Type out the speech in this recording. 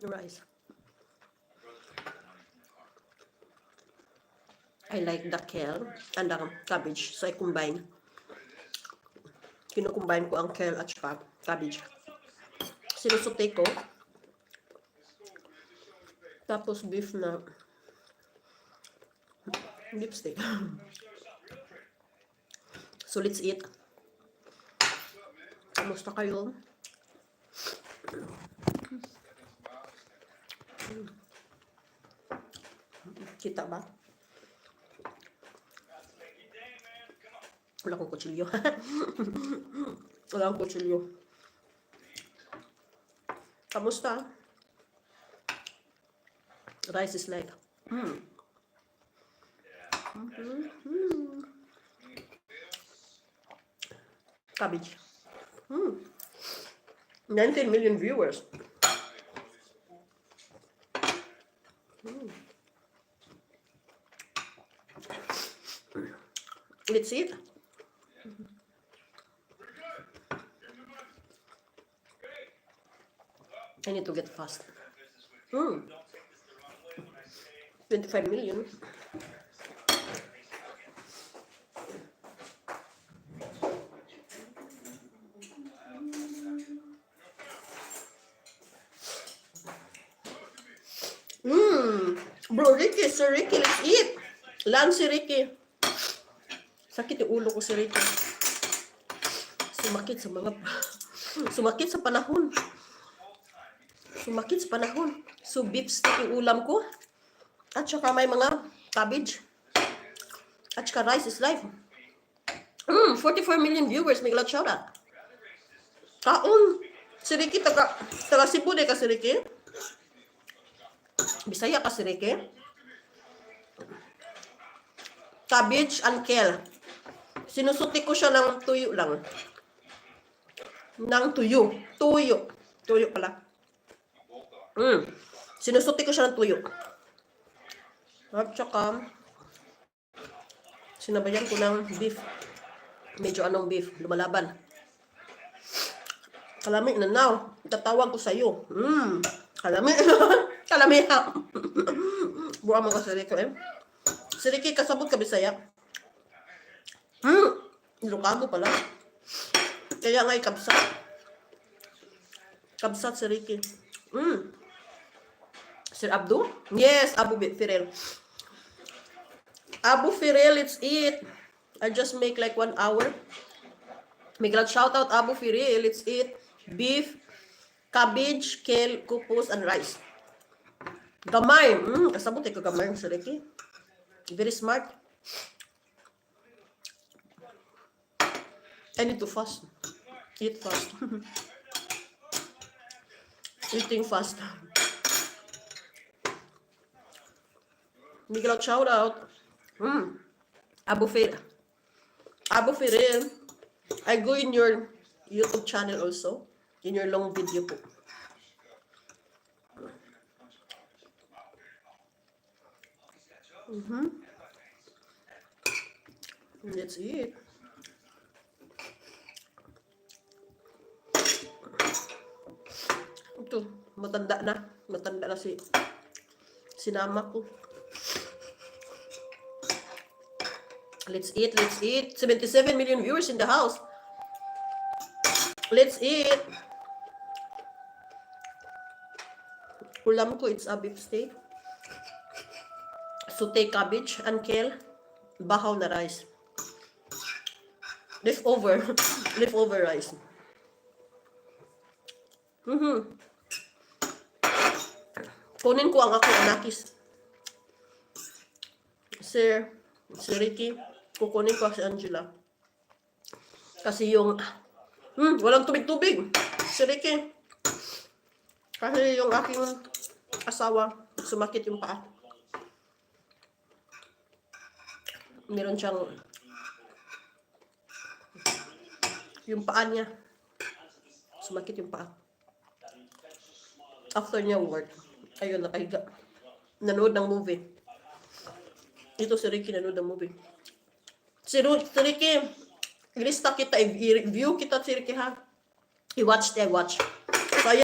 rice. I like the kale and the cabbage. So I combine. Kinukombine ko ang kale at saka cabbage. Sinusote ko. Tapos beef na beef steak. So let's eat. Kamusta kayo? Kita ba? Wala akong kutsilyo. Wala akong kutsilyo. Kamusta? Rice is like cabbage. 19 million viewers. Let's eat. I need to get fast. 25 million. Bro, Ricky, Sir Ricky, let's eat. Lunch si Ricky. Sakit yung ulo ko si Ricky. Sumakit sa mga... Sumakit sa panahon. Sumakit sa panahon. So, beef steak yung ulam ko. At saka may mga cabbage. At saka rice is life. 44 million viewers. May glad shoutout. Kaon. Si Ricky, taga Cebu de ka si Ricky. Bisaya ka si Ricky. Cabbage and kale. Sinusuti ko siya ng tuyo lang. Ng tuyo. Tuyo. Tuyo pala. Sinusuti ko siya ng tuyo. At saka, sinabayan ko ng beef. Medyo anong beef. Lumalaban. Kalami na now. Tatawag ko sa'yo. Kalami. Kalami ha. Buwa mo ka sa Ricky eh. Si Ricky, kasabot ka Bisaya. Ilocano pala. Kaya nga'y kabsat. Kabsat si Ricky. Sir Abdu? Yes, Abu Firel. Abu Firel, let's eat. I just make like 1 hour. May glad shout out Abu Firel, let's eat. Beef, cabbage, kale, kupos, and rice. Gamay. Kasabot ko gamay si Ricky. Very smart. I need to fast. Eat fast. Eating fast. Miguel, shout out. Abu Firel. Abu Firel. I go in your YouTube channel also. In your long video po. Let's eat. Ito, matanda na. Matanda na si sinama ko. Let's eat, let's eat. 77 million viewers in the house. Let's eat. Ulam ko, it's a beef steak. Saute cabbage and kale. Bahaw na rice. Leftover. Leftover rice. Kunin ko ang aking anakis. Sir Ricky, kukunin ko si Angela. Kasi yung, walang tubig-tubig. Si Ricky. Kasi yung aking asawa, sumakit yung paa. Meron siyang, yung paa niya, sumakit yung paa. After niya work, ayun, nakahiga. Nanood ng movie. Ito si Ricky, nanood ng movie. Si Ricky, ilista kita, i-review kita si Ricky ha. I-watch.